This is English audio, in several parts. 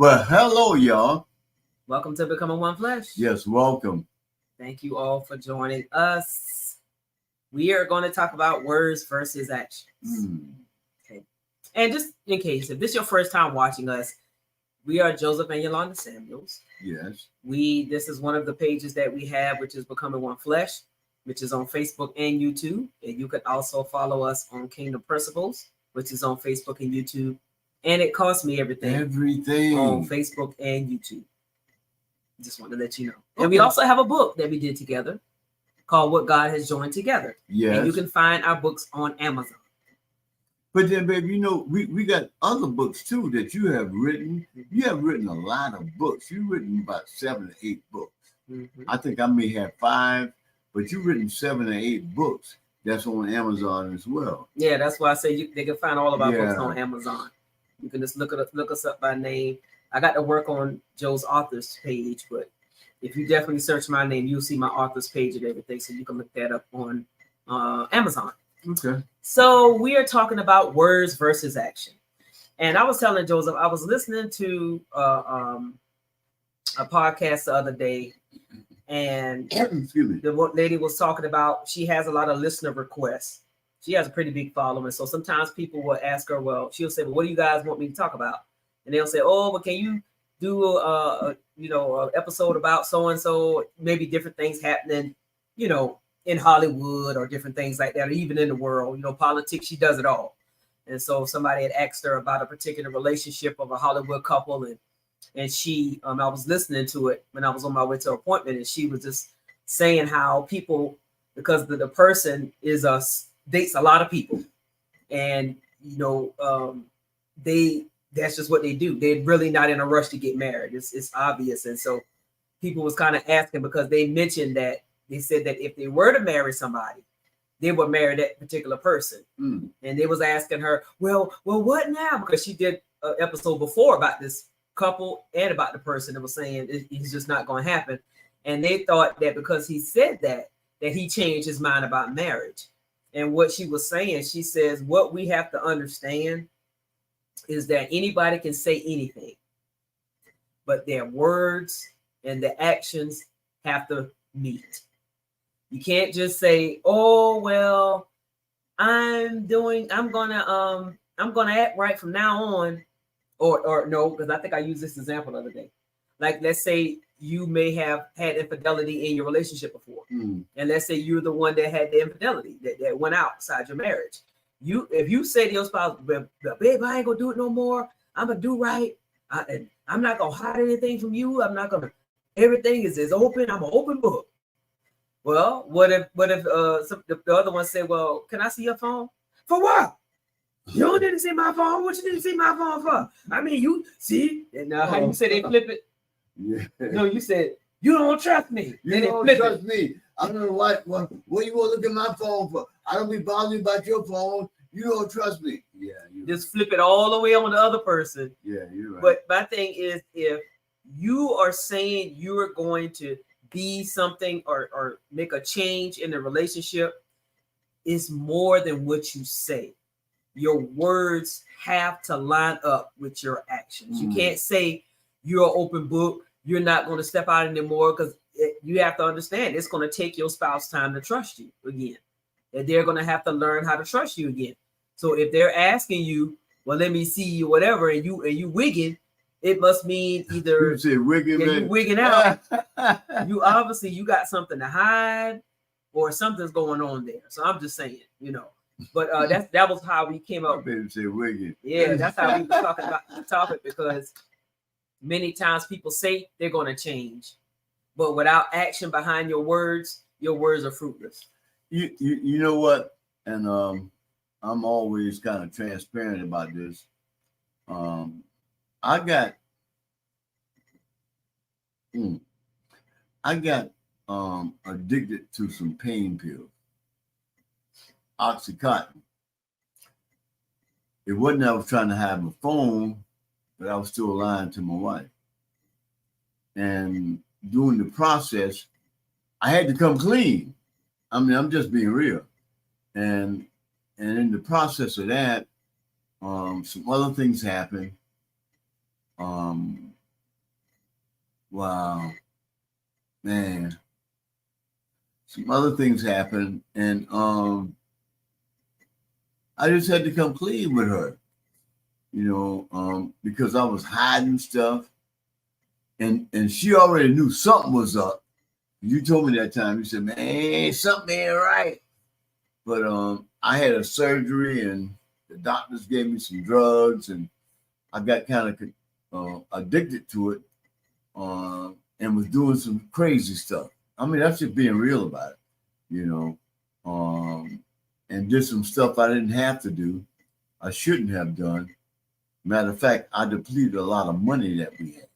Well, hello, y'all. Welcome to Becoming One Flesh. Yes, welcome. Thank you all for joining us. We are going to talk about words versus actions. Okay. And just in case, if this is your first time watching us, we are Joseph and Yolanda Samuels. Yes. This is one of the pages that we have, which is Becoming One Flesh, which is on Facebook and YouTube. And you can also follow us on Kingdom Principles, which is on Facebook and YouTube. And it costs me everything on Facebook and YouTube. Just want to let you know. And we also have a book that we did together called What God Has Joined Together. Yes. And you can find our books on Amazon. But then, baby, we got other books too that you have written. You have written a lot of books. You've written about 7 or 8 books. Mm-hmm. I think I may have 5, but you've written 7 or 8 books. That's on Amazon as well. Yeah, that's why I say they can find all of our books on Amazon. You can just look us up by name. I got to work on Joe's author's page, but if you definitely search my name, you'll see my author's page and everything. So you can look that up on Amazon. Okay. So we are talking about words versus action. And I was telling Joseph, I was listening to a podcast the other day, and the lady was talking about, she has a lot of listener requests. She has a pretty big following. So sometimes people will ask her, well, she'll say, well, what do you guys want me to talk about? And they'll say, oh, well, can you do an episode about so-and-so, maybe different things happening, in Hollywood or different things like that, or even in the world, politics, she does it all. And so somebody had asked her about a particular relationship of a Hollywood couple, and she, I was listening to it when I was on my way to an appointment, and she was just saying how people, because the person dates a lot of people, and that's just what they do. They're really not in a rush to get married. It's obvious. And so people was kind of asking, because they mentioned that they said that if they were to marry somebody, they would marry that particular person. And they was asking her, well, what now? Because she did an episode before about this couple and about the person that was saying it's just not going to happen. And they thought that because he said that he changed his mind about marriage. And what she was saying, she says, what we have to understand is that anybody can say anything, but their words and the actions have to meet. You can't just say, oh, well, I'm gonna act right from now on, or no, because I think I used this example the other day. Like, let's say you may have had infidelity in your relationship before. And let's say you're the one that had the infidelity that went outside your marriage. If you say to your spouse, babe, I ain't gonna do it no more. I'm gonna do right. I'm not gonna hide anything from you. Everything is open. I'm an open book. Well, what if the other one said, well, can I see your phone? For what? You don't need to see my phone. What you need to see my phone for? I mean, you see, and how you said they flip it? Yeah. No, you said you don't trust me. You don't trust me. I don't know what you want to look at my phone for. I don't be bothering about your phone. You don't trust me. Yeah. Just flip it all the way on the other person. Yeah, you're right. But my thing is, if you are saying you are going to be something or make a change in the relationship, it's more than what you say. Your words have to line up with your actions. You can't say you're an open book. You're not going to step out anymore, because you have to understand it's going to take your spouse time to trust you again. And they're going to have to learn how to trust you again. So if they're asking you, well, let me see you, whatever, and you wigging, it must mean either you wigging out. You obviously you got something to hide, or something's going on there. So I'm just saying, But that was how we came up. Yeah, that's how we were talking about the topic, because many times people say they're going to change, but without action behind your words are fruitless. You know what? And I'm always kind of transparent about this. I got addicted to some pain pills. Oxycontin. It wasn't I was trying to have a phone, but I was still lying to my wife. And during the process, I had to come clean. I mean, I'm just being real. And in the process of that, some other things happened. Wow, man. Some other things happened, and I just had to come clean with her, because I was hiding stuff, and she already knew something was up. You told me that time. You said, "Man, something ain't right." But I had a surgery, and the doctors gave me some drugs, and I got kind of addicted to it, and was doing some crazy stuff. I mean, that's just being real about it, you know. And did some stuff I didn't have to do, I shouldn't have done. Matter of fact, I depleted a lot of money that we had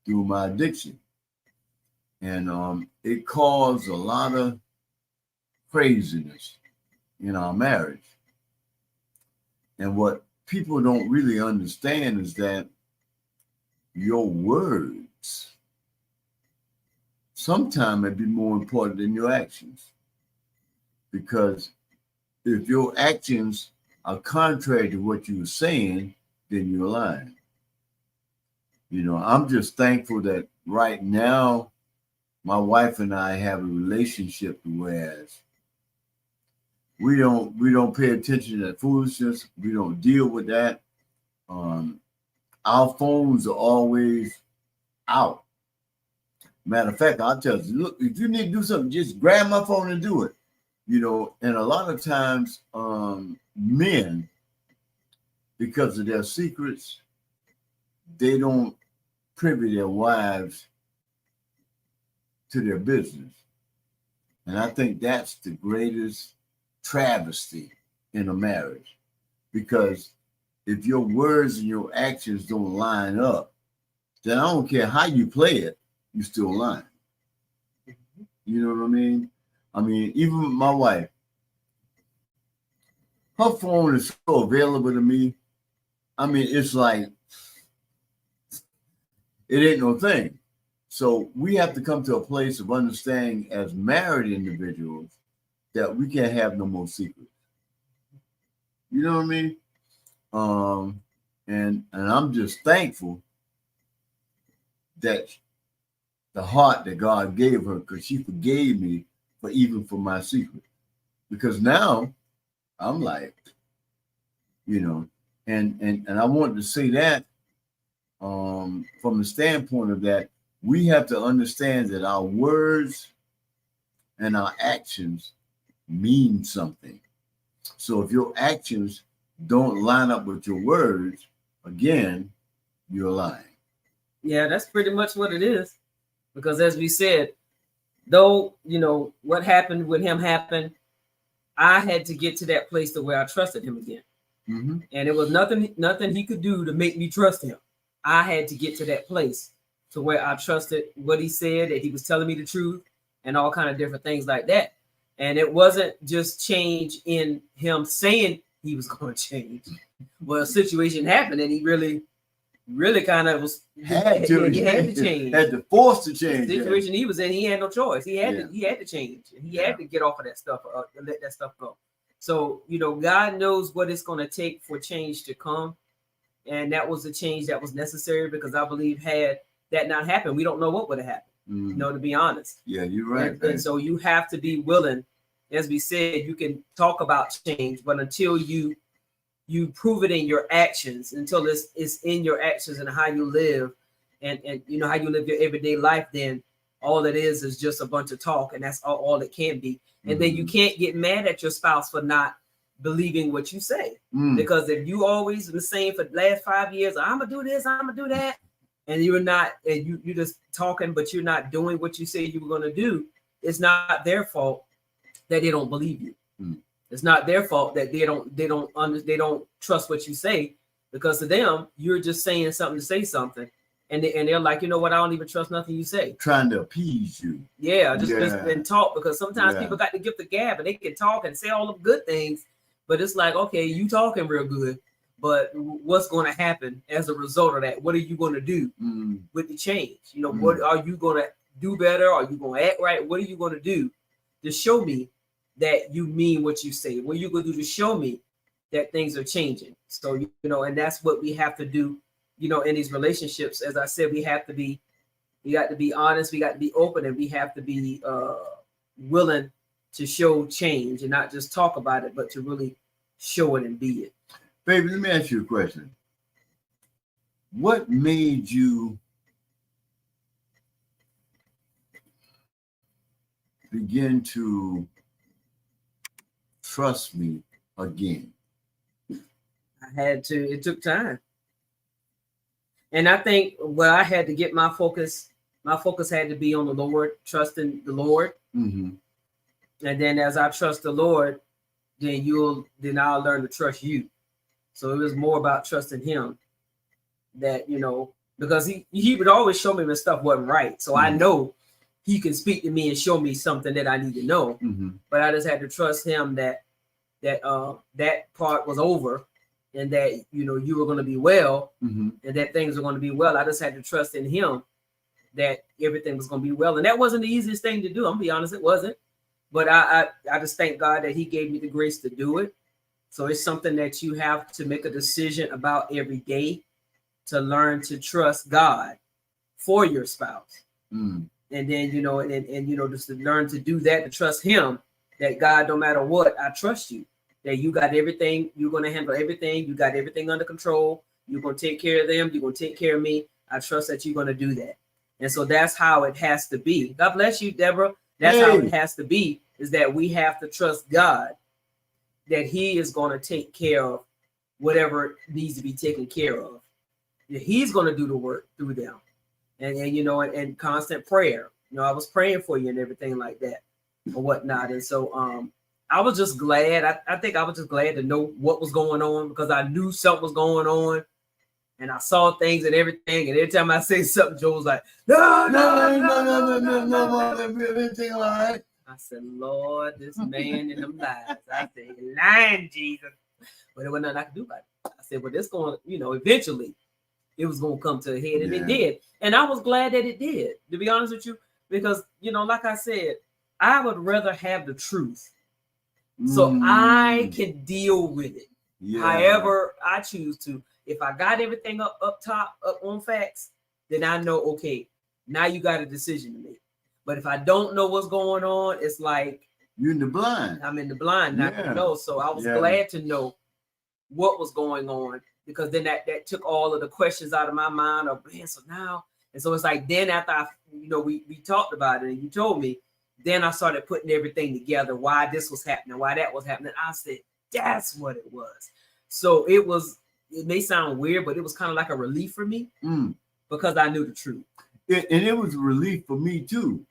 through my addiction. And it caused a lot of craziness in our marriage. And what people don't really understand is that your words sometimes may be more important than your actions. Because if your actions are contrary to what you were saying, then you're lying. I'm just thankful that right now my wife and I have a relationship whereas we don't pay attention to that foolishness. We don't deal with that. Our phones are always out. Matter of fact, I'll tell you, look, if you need to do something, just grab my phone and do it. And a lot of times men, because of their secrets, they don't privy their wives to their business. And I think that's the greatest travesty in a marriage. Because if your words and your actions don't line up, then I don't care how you play it, you're still lying. You know what I mean? I mean, even with my wife, her phone is so available to me. I mean, it's like, it ain't no thing. So we have to come to a place of understanding as married individuals that we can't have no more secrets. You know what I mean? And I'm just thankful that the heart that God gave her, because she forgave me for my secret. Because now I'm like, and I wanted to say that from the standpoint of that, we have to understand that our words and our actions mean something. So if your actions don't line up with your words, again, you're lying. Yeah, that's pretty much what it is. Because as we said, though, what happened with him happened, I had to get to that place to where I trusted him again. Mm-hmm. And it was nothing he could do to make me trust him. I had to get to that place to where I trusted what he said, that he was telling me the truth and all kind of different things like that. And it wasn't just change in him saying he was going to change. Well, a situation happened and he really kind of was had to change. Had to force to change. The situation he was in, he had no choice. He had to change. He had to get off of that stuff, let that stuff go. So, God knows what it's going to take for change to come. And that was the change that was necessary, because I believe had that not happened, we don't know what would have happened, to be honest. Yeah, you're right. And so you have to be willing. As we said, you can talk about change, but until you prove it in your actions, until it's in your actions and how you live and how you live your everyday life, then all it is just a bunch of talk, and that's all it can be. And then you can't get mad at your spouse for not believing what you say. Because if you always been saying for the last 5 years, I'm gonna do this, I'm gonna do that, and you're not, and you're just talking, but you're not doing what you say you were gonna do, it's not their fault that they don't believe you. It's not their fault that they don't trust what you say, because to them you're just saying something to say something, and they're like, you know what, I don't even trust nothing you say. Trying to appease you. Yeah, just and talk, because sometimes people got the gift of gab and they can talk and say all the good things, but it's like, okay, you talking real good, but what's going to happen as a result of that? What are you going to do with the change? What are you going to do better? Are you going to act right? What are you going to do to show me that you mean what you say? What are you going to do to show me that things are changing? So, and that's what we have to do in these relationships, as I said, we got to be honest, we got to be open, and we have to be willing to show change and not just talk about it, but to really show it and be it. Baby, let me ask you a question. What made you begin to trust me again? I had to. It took time. And I think I had to get my focus had to be on the Lord, trusting the Lord. Mm-hmm. And then as I trust the Lord, then I'll learn to trust you. So it was more about trusting him, that, because he would always show me when stuff wasn't right. So I know he can speak to me and show me something that I need to know. Mm-hmm. But I just had to trust him that part was over, and that, you were going to be well, mm-hmm. and that things were going to be well. I just had to trust in him that everything was going to be well. And that wasn't the easiest thing to do. I'm going to be honest, it wasn't. But I just thank God that he gave me the grace to do it. So it's something that you have to make a decision about every day, to learn to trust God for your spouse. Mm. And then, just to learn to do that, to trust him, that God, no matter what, I trust you, that you got everything, you're going to handle everything, you got everything under control, you're going to take care of them, you're going to take care of me. I trust that you're going to do that. And so that's how it has to be. God bless you, Deborah. That's how it has to be, is that we have to trust God, that he is going to take care of whatever needs to be taken care of. He's going to do the work through them. And constant prayer. I was praying for you and everything like that or whatnot. And so I was just glad. I think I was just glad to know what was going on, because I knew something was going on, and I saw things and everything. And every time I say something, Joe was like, no, everything all right. I said, Lord, this man in them lies. I said, you're lying, Jesus. But there was nothing I could do about it. I said, well, this going, eventually it was going to come to a head, and it did. And I was glad that it did, to be honest with you, because, like I said, I would rather have the truth so I can deal with it however I choose to. If I got everything up top, up on facts, then I know, okay, now you got a decision to make. But if I don't know what's going on, it's like you're in the blind. I'm in the blind, not to know. So I was glad to know what was going on, because then that took all of the questions out of my mind. Of, man, so now, and so it's like, then after we talked about it and you told me, then I started putting everything together, why this was happening, why that was happening. I said, that's what it was. So it may sound weird, but it was kind of like a relief for me, because I knew the truth. And it was a relief for me too,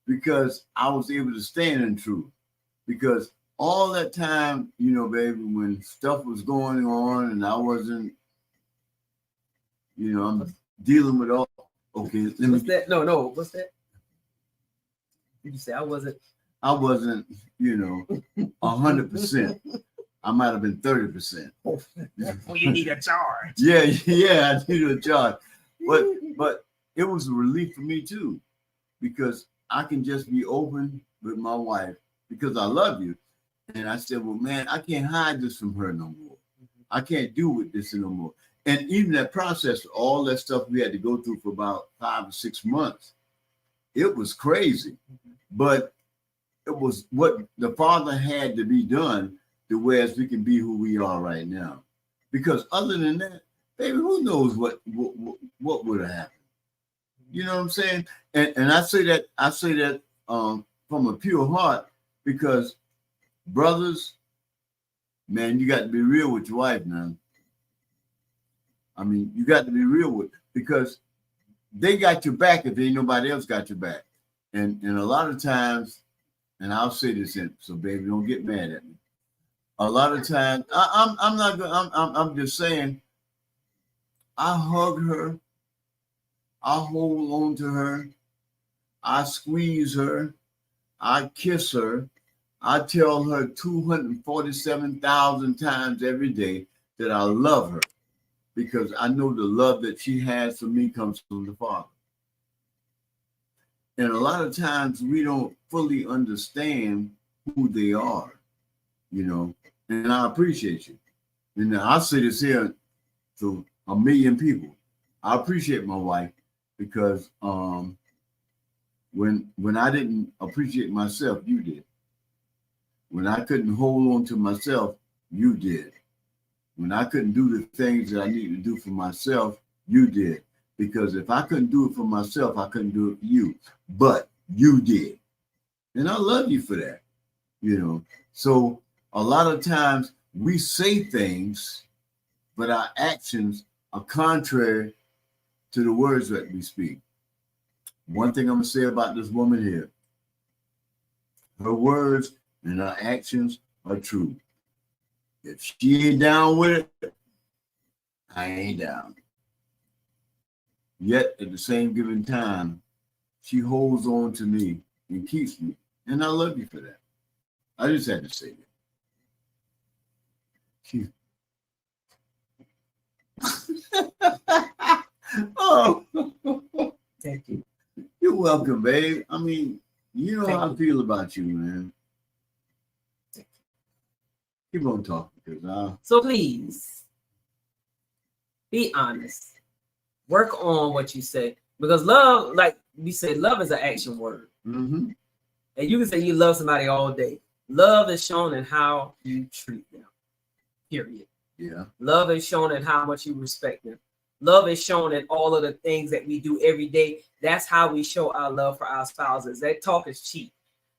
because I was able to stand in truth. Because all that time, baby, when stuff was going on and I wasn't, I'm dealing with all. Okay, what's that? No, what's that? Did you say I wasn't? I wasn't, 100%. I might have been 30%. Well, you need a charge. Yeah, I needed a charge. But it was a relief for me too, because I can just be open with my wife, because I love you. And I said, well, man, I can't hide this from her no more. I can't do with this no more. And even that process, all that stuff we had to go through for about 5 or 6 months, it was crazy. But it was what the Father had to be done, to whereas we can be who we are right now. Because other than that, baby, who knows what would have happened? You know what I'm saying? And I say that from a pure heart, because brothers, man, you got to be real with your wife now. I mean, you got to be real with, because they got your back if ain't nobody else got your back. And a lot of times, and I'll say this, so baby, don't get mad at me. A lot of times, I'm just saying, I hug her, I hold on to her, I squeeze her, I kiss her, I tell her 247,000 times every day that I love her, because I know the love that she has for me comes from the Father. And a lot of times we don't fully understand who they are, and I appreciate you. And I'll say this here, so a million people. I appreciate my wife because when I didn't appreciate myself, you did. When I couldn't hold on to myself, you did. When I couldn't do the things that I needed to do for myself, you did. Because if I couldn't do it for myself, I couldn't do it for you. But you did. And I love you for that. So a lot of times we say things, but our actions are contrary to the words that we speak. One thing I'm going to say about this woman here, her words and her actions are true. If she ain't down with it, I ain't down. Yet at the same given time, she holds on to me and keeps me. And I love you for that. I just had to say that. Oh, Thank you. You're welcome, babe. I mean, you know Thank how you. I feel about you, man. Keep on talking, because So please be honest. Work on what you say, because love, like we said, love is an action word. mm-hmm. And you can say you love somebody all day. Love is shown in how you treat them. Period. Yeah. Love is shown in how much you respect them. Love is shown in all of the things that we do every day. That's how we show our love for our spouses. That talk is cheap.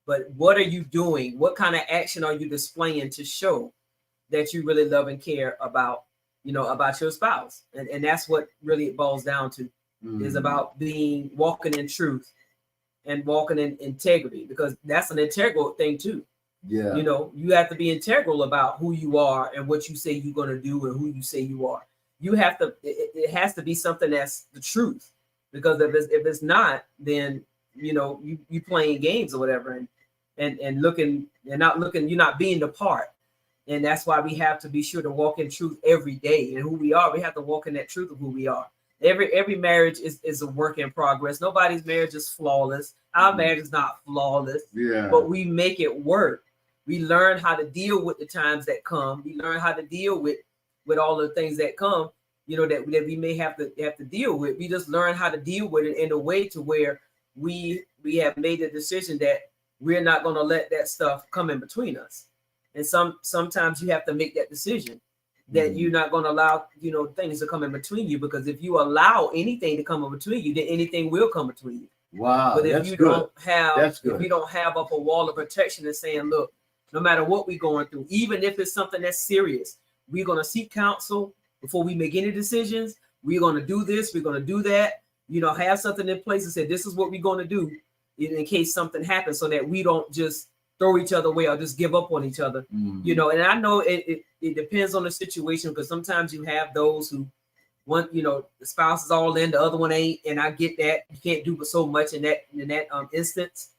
But what are you doing? What kind of action are you displaying to show that you really love and care about, about your spouse? And that's what really it boils down to, is about walking in truth and walking in integrity, because that's an integral thing too. Yeah. You have to be integral about who you are and what you say you're going to do and who you say you are. You have to, it has to be something that's the truth, because if it's not, then, you playing games or whatever, and looking and not looking, you're not being the part. And that's why we have to be sure to walk in truth every day. And who we are, we have to walk in that truth of who we are. Every marriage is a work in progress. Nobody's marriage is flawless. Our marriage is not flawless. Yeah. But we make it work. We learn how to deal with the times that come. We learn how to deal with all the things that come, that we may have to deal with. We just learn how to deal with it in a way to where we have made the decision that we're not going to let that stuff come in between us. And sometimes you have to make that decision that you're not going to allow, things to come in between you, because if you allow anything to come in between you, then anything will come between you. Wow. But if you don't have up a wall of protection and saying, look, no matter what we're going through, even if it's something that's serious, we're going to seek counsel before we make any decisions. We're going to do this. We're going to do that. Have something in place and say, this is what we're going to do in case something happens, so that we don't just throw each other away or just give up on each other. And I know it depends on the situation, because sometimes you have those who want, the spouse is all in, the other one ain't. And I get that. You can't do so much in that instance.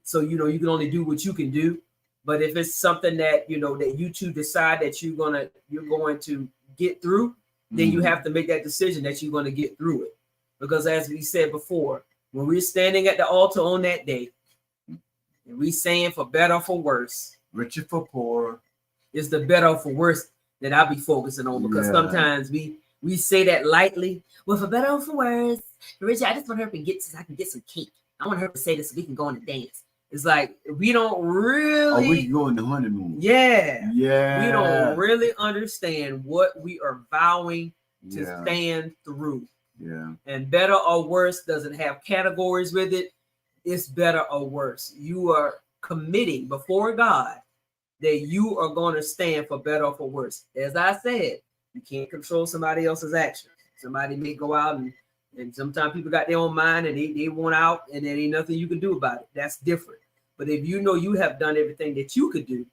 So, you can only do what you can do. But if it's something that, that you two decide that you're going to get through, then you have to make that decision that you're going to get through it. Because as we said before, when we're standing at the altar on that day, and we saying for better or for worse, richer for poor, it's the better or for worse that I'll be focusing on. Because sometimes we say that lightly. Well, for better or for worse, Richard, I just want her to get so I can get some cake. I want her to say this so we can go on a dance. It's like we don't really. Oh, we can go on the honeymoon. Yeah. Yeah. We don't really understand what we are vowing to stand through. Yeah. And better or worse doesn't have categories with it. It's better or worse. You are committing before God that you are going to stand for better or for worse. As I said, you can't control somebody else's actions. Somebody may go out and sometimes people got their own mind and they want out, and there ain't nothing you can do about it. That's different. But if you know you have done everything that you could do,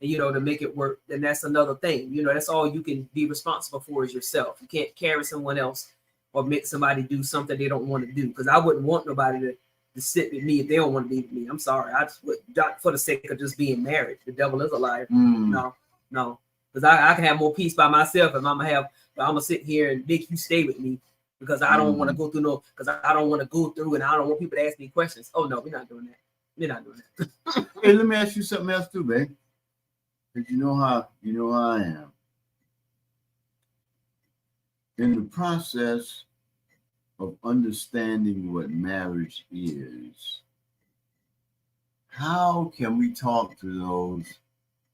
and to make it work, then that's another thing. That's all you can be responsible for is yourself. You can't carry someone else or make somebody do something they don't want to do. Because I wouldn't want nobody to sit with me if they don't want to be with me. I'm sorry. I just would, not for the sake of just being married. The devil is a liar. No. Because I can have more peace by myself if I'm gonna sit here and make you stay with me because I don't want to go through I don't want to go through and I don't want people to ask me questions. Oh no, we're not doing that. We're not doing that. Hey, let me ask you something else too, babe. Because you know how I am. in the process of understanding what marriage is, how can we talk to those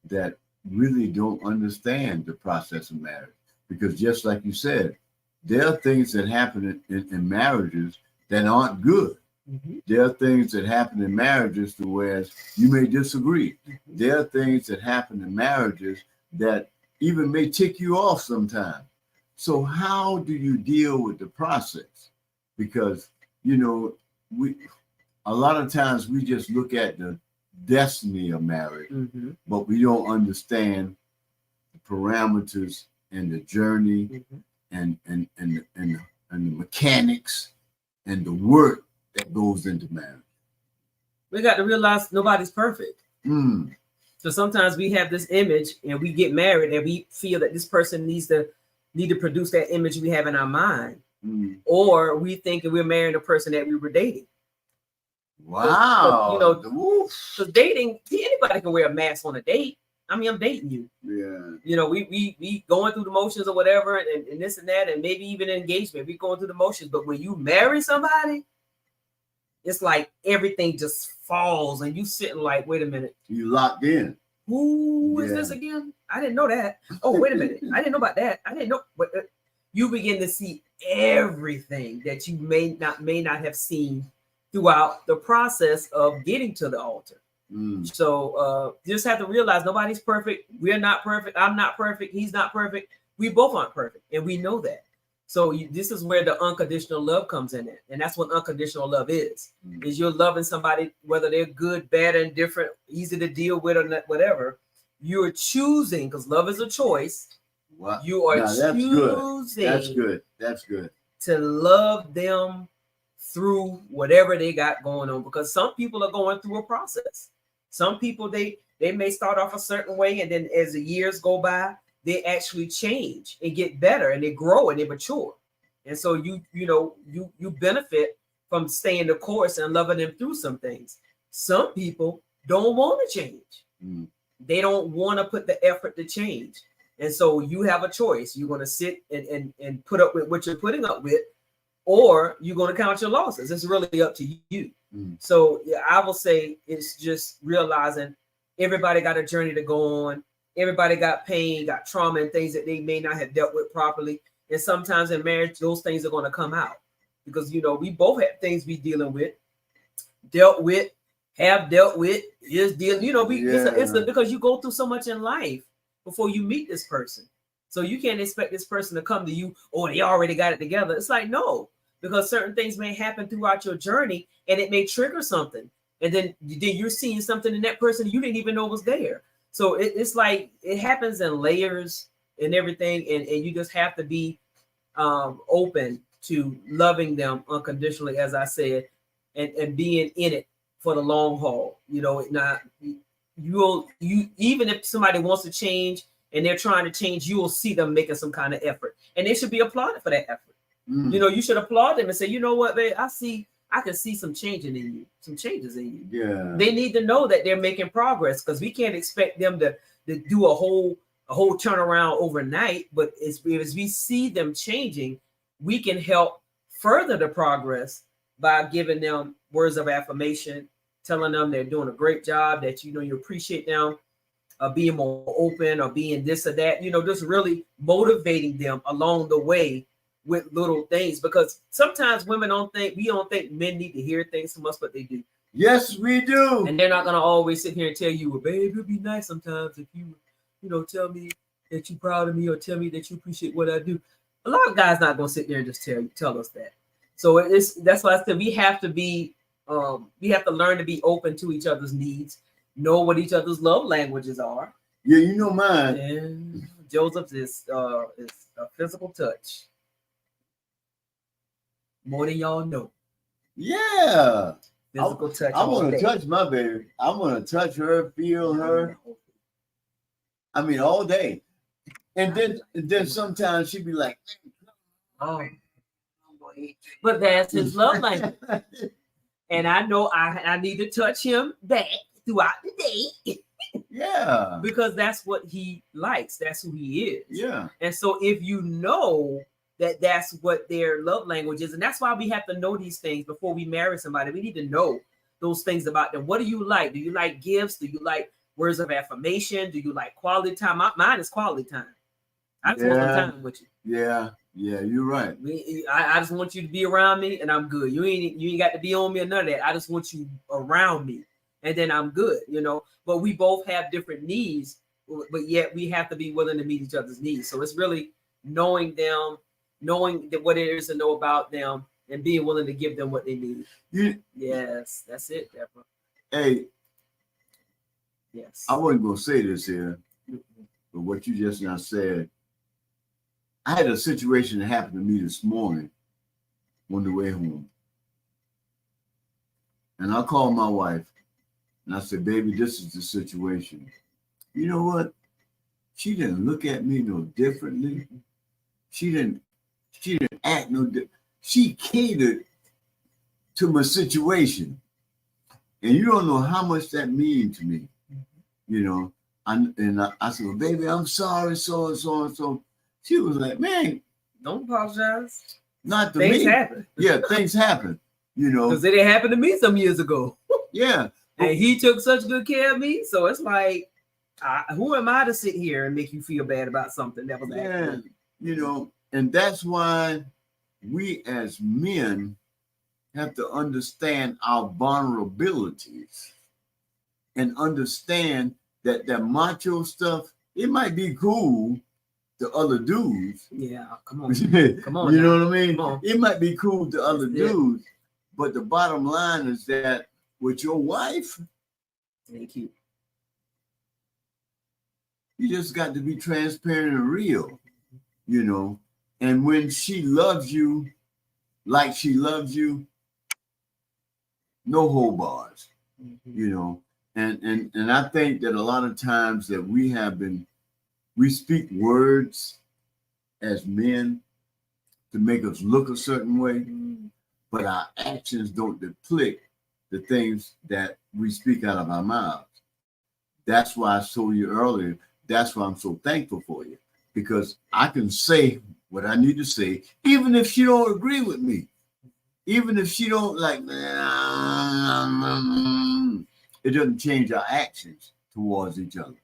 that really don't understand the process of marriage? Because just like you said, there are things that happen in marriages that aren't good. Mm-hmm. There are things that happen in marriages to where you may disagree. Mm-hmm. There are things that happen in marriages that even may tick you off sometimes. So how do you deal with the process? Because, we a lot of times we just look at the destiny of marriage, Mm-hmm. but we don't understand the parameters and the journey Mm-hmm. and the mechanics and the work that goes into marriage. We got to realize nobody's perfect. Mm. So sometimes we have this image and we get married and we feel that this person needs to produce that image we have in our mind. Mm. Or we think that we're marrying a person that we were dating. Wow. Because dating, anybody can wear a mask on a date. I mean, I'm dating you. Yeah. We going through the motions or whatever, and this and that, and maybe even engagement. We going through the motions. But when you marry somebody, it's like everything just falls, and you sitting like, wait a minute. You locked in. Who is this again? I didn't know that. Oh, wait a minute. I didn't know about that. I didn't know. But you begin to see everything that you may not have seen throughout the process of getting to the altar. Mm. So you just have to realize nobody's perfect. We're not perfect. I'm not perfect. He's not perfect. We both aren't perfect, and we know that. So this is where the unconditional love comes in it, and that's what unconditional love is. Mm. Is you're loving somebody whether they're good, bad, and different, easy to deal with or not, whatever. You're choosing, because love is a choice. Wow. You are choosing. That's good. That's good. To love them through whatever they got going on, because some people are going through a process. Some people they may start off a certain way, and then as the years go by, they actually change and get better, and they grow and they mature. And so you benefit from staying the course and loving them through some things. Some people don't want to change. Mm. They don't want to put the effort to change. And so you have a choice. You're going to sit and put up with what you're putting up with, or you're going to count your losses. It's really up to you. Mm. So yeah, I will say it's just realizing everybody got a journey to go on. Everybody got pain, got trauma, and things that they may not have dealt with properly. And sometimes in marriage, those things are going to come out because, we both have things we dealing with, have dealt with, is dealing, it's because you go through so much in life before you meet this person. So you can't expect this person to come to you, or they already got it together. It's like, no, because certain things may happen throughout your journey and it may trigger something. And then you're seeing something in that person you didn't even know was there. So it's like it happens in layers and everything. And you just have to be open to loving them unconditionally, as I said, and being in it for the long haul. Not you even if somebody wants to change and they're trying to change, you will see them making some kind of effort, and they should be applauded for that effort. Mm. You should applaud them and say, you know what, babe, I can see some changes in you. Yeah. They need to know that they're making progress, because we can't expect them to do a whole turnaround overnight. But as we see them changing, we can help further the progress by giving them words of affirmation, telling them they're doing a great job, that you appreciate them, being more open, or being this or that, just really motivating them along the way with little things. Because sometimes we don't think men need to hear things from us, but they do. Yes, we do. And they're not going to always sit here and tell you, well, babe, it'd be nice sometimes if you tell me that you're proud of me, or tell me that you appreciate what I do. A lot of guys not going to sit there and just tell us that. So that's why I said we have to be we have to learn to be open to each other's needs, know what each other's love languages are. Yeah, you know mine. And Joseph's is a physical touch. More than y'all know. Yeah. Physical touch. I want to touch my baby. I want to touch her, feel her. I mean, all day. And then sometimes she'd be like, oh. But that's his love language. And I know I need to touch him back throughout the day. Yeah. Because that's what he likes. That's who he is. Yeah. And so if you know that's what their love language is. And that's why we have to know these things before we marry somebody. We need to know those things about them. What do you like? Do you like gifts? Do you like words of affirmation? Do you like quality time? Mine is quality time. I just want some time with you. Yeah, you're right. I just want you to be around me, and I'm good. You ain't got to be on me or none of that. I just want you around me, and then I'm good. But we both have different needs, but yet we have to be willing to meet each other's needs. So it's really knowing them, knowing that what it is to know about them, and being willing to give them what they need. Yes, that's it, Deborah. Hey, yes. I wasn't gonna say this here, but what you just now said. I had a situation that happened to me this morning on the way home. And I called my wife and I said, baby, this is the situation. You know what? She didn't look at me no differently. She didn't act no different. She catered to my situation. And you don't know how much that means to me. I said, well, baby, I'm sorry, so and so and so. She was like, man, don't apologize. Not to things me. Happen. Yeah, things happen. Because it happened to me some years ago. Yeah. And he took such good care of me. So it's like, who am I to sit here and make you feel bad about something that was happening? And that's why we as men have to understand our vulnerabilities and understand that macho stuff, it might be cool to other dudes. Yeah, come on. Come on. You know what I mean? It might be cool to other dudes, but the bottom line is that with your wife, thank you. You just got to be transparent and real, And when she loves you like she loves you, no hold bars, And I think that a lot of times that we speak words as men to make us look a certain way, but our actions don't depict the things that we speak out of our mouths. That's why I told you earlier, that's why I'm so thankful for you, because I can say what I need to say, even if she don't agree with me, even if she don't like, it doesn't change our actions towards each other.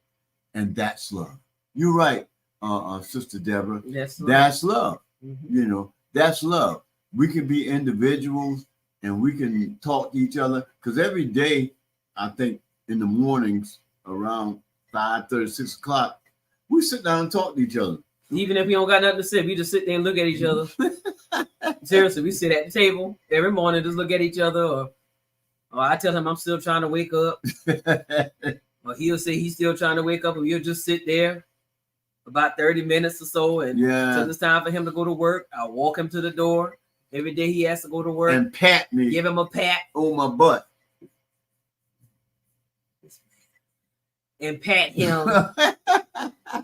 And that's love. You're right, Sister Deborah. That's love. That's love. We can be individuals and we can talk to each other, because every day, I think in the mornings around 5:30, 6 o'clock, we sit down and talk to each other. Even if we don't got nothing to say, we just sit there and look at each other. Seriously, we sit at the table every morning, just look at each other, or I tell him I'm still trying to wake up. Or he'll say he's still trying to wake up, and we'll just sit there about 30 minutes or so, and until it's time for him to go to work, I'll walk him to the door. Every day he has to go to work. And pat me. Give him a pat. On my butt. And pat him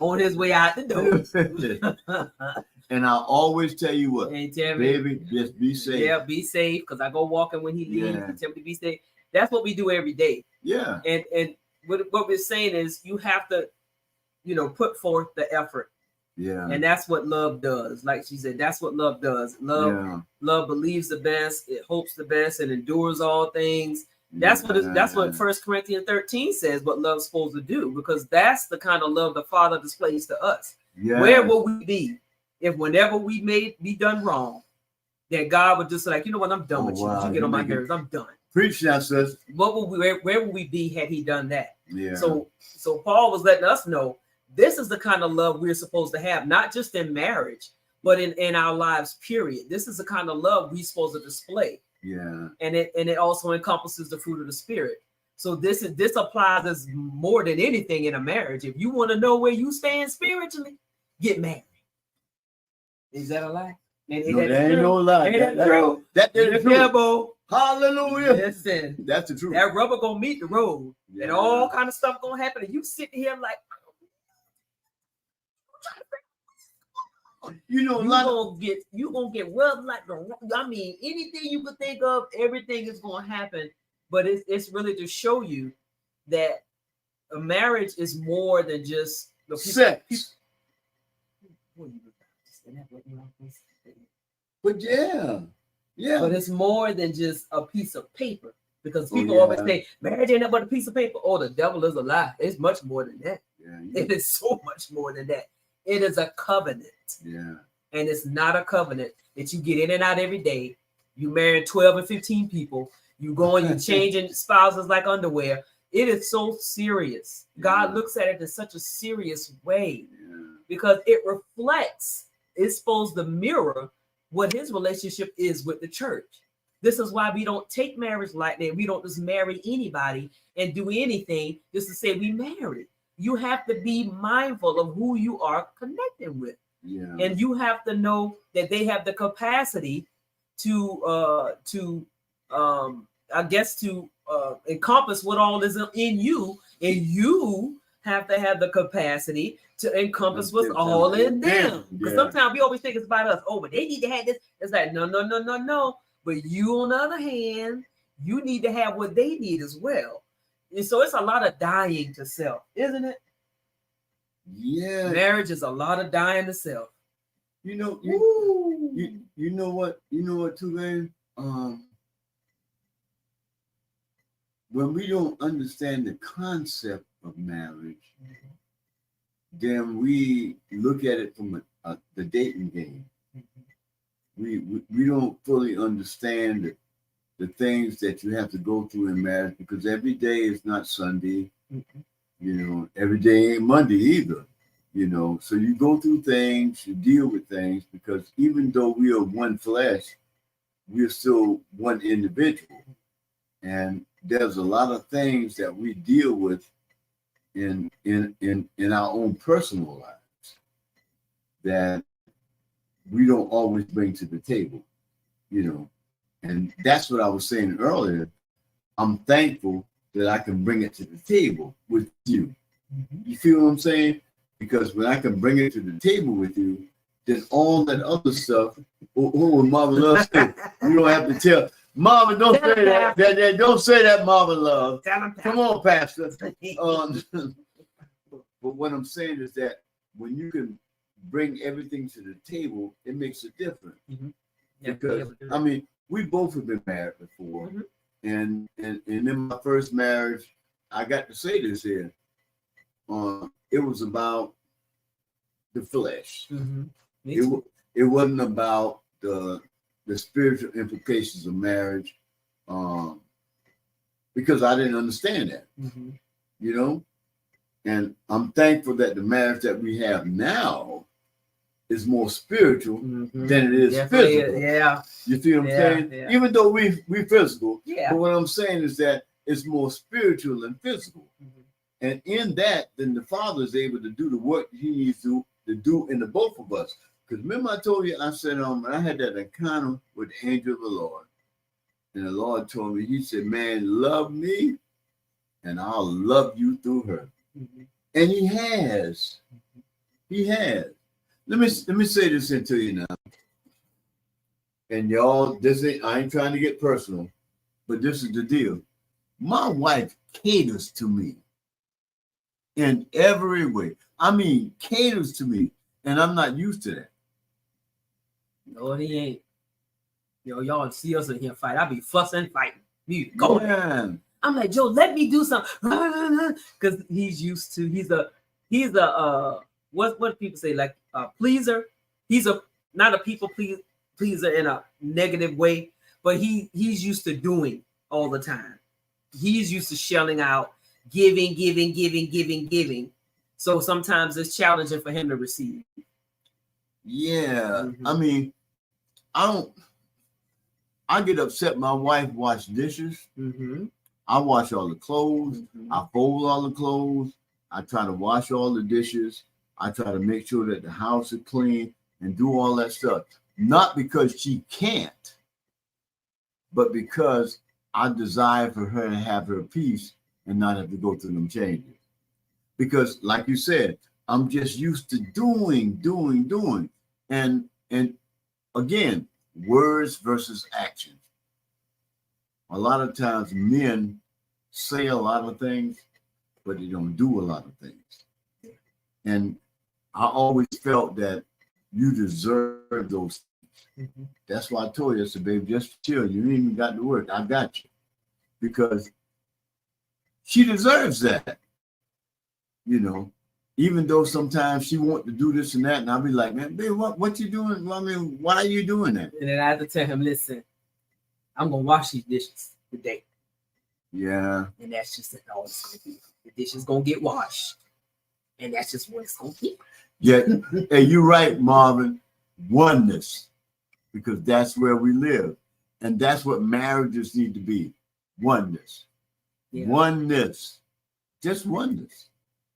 on his way out the door. And I'll always tell you what, baby, just be safe. Yeah, be safe, because I go walking when he leaves. Yeah. Tell me to be safe. That's what we do every day. Yeah. And what we're saying is you have to, put forth the effort. Yeah. And that's what love does. Like she said, that's what love does. Love believes the best, it hopes the best, and endures all things. That's what 1 Corinthians 13 says, what love's supposed to do, because that's the kind of love the Father displays to us. Yes. Where will we be if whenever we be done wrong, that God would just like, you know what, I'm done with you. You get on my nerves. I'm done. Preach that, sis. Where would we be had he done that? Yeah. So Paul was letting us know this is the kind of love we're supposed to have, not just in marriage, but in our lives, period. This is the kind of love we're supposed to display. Yeah. And it also encompasses the fruit of the Spirit. So this applies as more than anything in a marriage. If you want to know where you stand spiritually, get married. Is that a lie? No, that ain't no lie. Ain't that true? That is true. Hallelujah. Listen, that's the truth. That rubber gonna meet the road, and all kind of stuff gonna happen. And you sit here like, you gonna get rubbed like anything you could think of, everything is gonna happen. But it's really to show you that a marriage is more than just sex. But yeah. But it's more than just a piece of paper. Because people yeah. always say marriage ain't nothing but a piece of paper. Oh, the devil is a lie. It's much more than that. Yeah, It is so much more than that. It is a covenant. Yeah. And it's not a covenant that you get in and out every day. You marry 12 or 15 people. You going, you changing spouses like underwear. It is so serious. God looks at it in such a serious way because it reflects, it's supposed to mirror what his relationship is with the church. This is why we don't take marriage like that. We don't just marry anybody and do anything just to say we married. You have to be mindful of who you are connecting with. Yeah. And you have to know that they have the capacity to encompass what all is in you, and you have to have the capacity to encompass what's all in them. Because sometimes we always think it's about us. Oh, but they need to have this. It's like no. But you, on the other hand, you need to have what they need as well. And so it's a lot of dying to self, isn't it? Yeah. Marriage is a lot of dying to self. You know what too, man? When we don't understand the concept of marriage, then we look at it from the dating game. We don't fully understand the things that you have to go through in marriage, because every day is not Sunday. You know, every day ain't Monday either. You know, so you go through things, you deal with things, because even though we are one flesh, we're still one individual. And there's a lot of things that we deal with in our own personal lives that we don't always bring to the table, you know. And that's what I was saying earlier. I'm thankful that I can bring it to the table with you. You feel what I'm saying? Because when I can bring it to the table with you, then all that other stuff, Mama Love said, you don't have to tell. Mama, don't say that. Don't say that, Mama Love. Come on, Pastor. But what I'm saying is that when you can bring everything to the table, it makes a difference. Because, I mean, we both have been married before. And in my first marriage, I got to say this here. It was about the flesh. It wasn't about the spiritual implications of marriage, because I didn't understand that, you know. And I'm thankful that the marriage that we have now is more spiritual than it is physical. Yeah, you see what I'm saying? Yeah. Even though we physical, but what I'm saying is that it's more spiritual than physical. And in that, then the Father is able to do the work he needs to do in the both of us. Because remember I told you, I said, I had that encounter with the angel of the Lord. And the Lord told me, he said, man, love me and I'll love you through her. And he has. He has. Let me say this into you now. And y'all, I ain't trying to get personal, but this is the deal. My wife caters to me in every way. I mean, caters to me. And I'm not used to that. No, he ain't. Yo, y'all see us in here fight. I be fussing, fighting. Me going. Yeah. I'm like, Joe, let me do something. Because he's used to, he's a what people say, like a pleaser. He's not a people pleaser in a negative way, but he's used to doing all the time. He's used to shelling out, giving. So sometimes it's challenging for him to receive. Yeah. I mean, I get upset. My wife wash dishes. I wash all the clothes. I fold all the clothes. I try to wash all the dishes. I try to make sure that the house is clean and do all that stuff. Not because she can't, but because I desire for her to have her peace and not have to go through them changes. Because, like you said, I'm just used to doing. And again, words versus actions. A lot of times men say a lot of things, but they don't do a lot of things. And I always felt that you deserve those things. Mhm. That's why I told you, I said, baby, just chill. You ain't even got to work. I got you. Because she deserves that. You know, even though sometimes she want to do this and that, and I'll be like, man, babe, what you doing? I mean, why are you doing that? And then I have to tell him, listen, I'm gonna wash these dishes today. Yeah. And that's just all it's gonna be. The dishes gonna get washed. And that's just what it's gonna be. Yeah. Hey, you're right, Marvin. Oneness. Because that's where we live. And that's what marriages need to be. Oneness. Yeah. Oneness. Just oneness.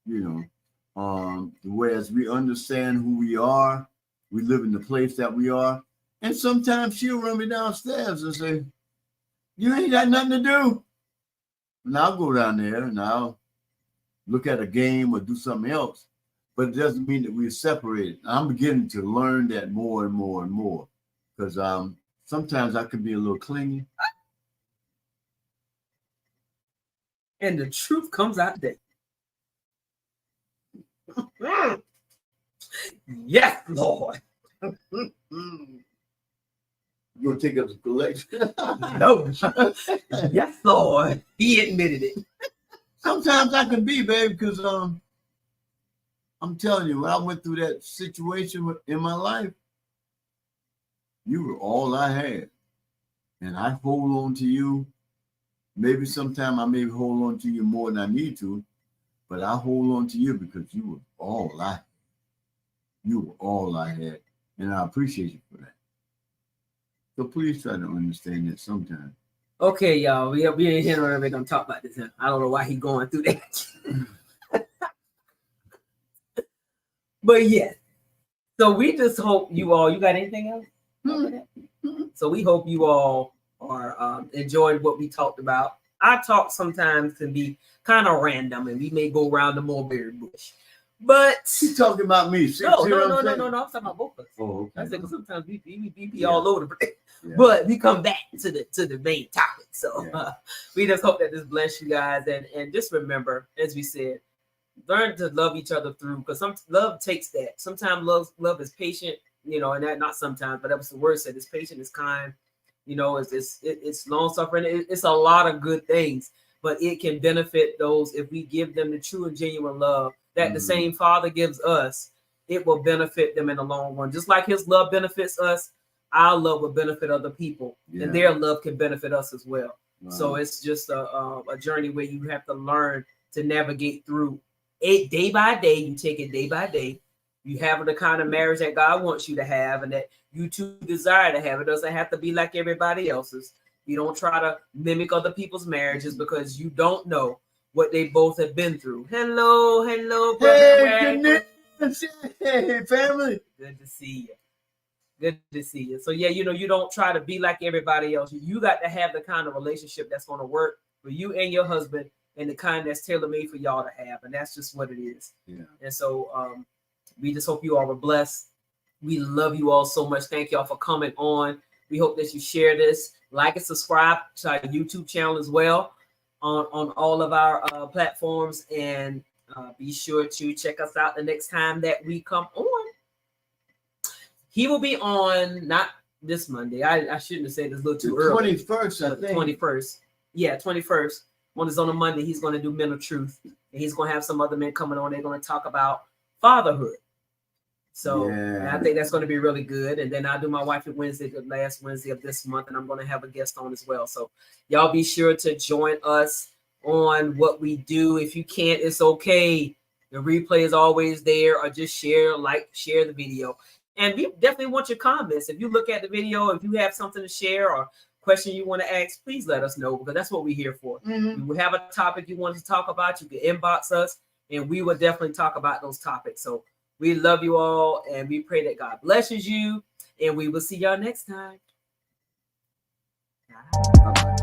You know. Whereas we understand who we are, we live in the place that we are. And sometimes she'll run me downstairs and say, you ain't got nothing to do. And I'll go down there and I'll look at a game or do something else. But it doesn't mean that we're separated. I'm beginning to learn that more and more and more. Because sometimes I can be a little clingy. And the truth comes out there. Yes, Lord. You gonna take up the collection? No. Yes, Lord. He admitted it. Sometimes I can be, babe, because I'm telling you, when I went through that situation in my life, you were all I had. And I hold on to you. Maybe sometime I may hold on to you more than I need to, but I hold on to you because you were all I had. You were all I had. And I appreciate you for that. So please try to understand that sometime. Okay, y'all. We ain't here or we're gonna talk about this. I don't know why he's going through that. But yeah. So we just hope you got anything else? So we hope you all are enjoying what we talked about. Our talk sometimes can be kind of random and we may go around the mulberry bush. But you talking about me? No. I'm talking about both of us. Oh, okay. I said because sometimes we be all over the place. Yeah. But we come back to the main topic. So we just hope that this bless you guys and just remember, as we said, learn to love each other through because some love takes that. Sometimes love is patient, you know, and that not sometimes, but that was the word said. It's patient, it's kind, you know, it's long suffering. It's a lot of good things, but it can benefit those if we give them the true and genuine love that the same Father gives us. It will benefit them in the long run, just like His love benefits us. Our love will benefit other people, and their love can benefit us as well. Wow. So it's just a journey where you have to learn to navigate through it day by day. You take it day by day. You have the kind of marriage that God wants you to have and that you too desire to have. It doesn't have to be like everybody else's. You don't try to mimic other people's marriages because you don't know what they both have been through. Hello, brother. Hey, family. Good to see you. Good to see you. So yeah, you know, you don't try to be like everybody else. You got to have the kind of relationship that's going to work for you and your husband and the kind that's tailor-made for y'all to have. And that's just what it is. Yeah. And so we just hope you all were blessed. We love you all so much. Thank y'all for coming on. We hope that you share this, like and subscribe to our YouTube channel as well on all of our platforms. And be sure to check us out the next time that we come on. He will be on not this Monday. I shouldn't have said this a little too early. 21st, I think. 21st. Yeah, 21st. One is on a Monday. He's going to do Men of Truth. And he's going to have some other men coming on. They're going to talk about fatherhood. So I think that's going to be really good. And then I'll do my wife at Wednesday, the last Wednesday of this month. And I'm going to have a guest on as well. So y'all be sure to join us on what we do. If you can't, it's okay. The replay is always there. Or just share the video. And we definitely want your comments. If you look at the video, if you have something to share or question you want to ask, please let us know because that's what we're here for. Mm-hmm. We have a topic you want to talk about, you can inbox us and we will definitely talk about those topics. So we love you all and we pray that God blesses you and we will see y'all next time. Bye. Bye-bye.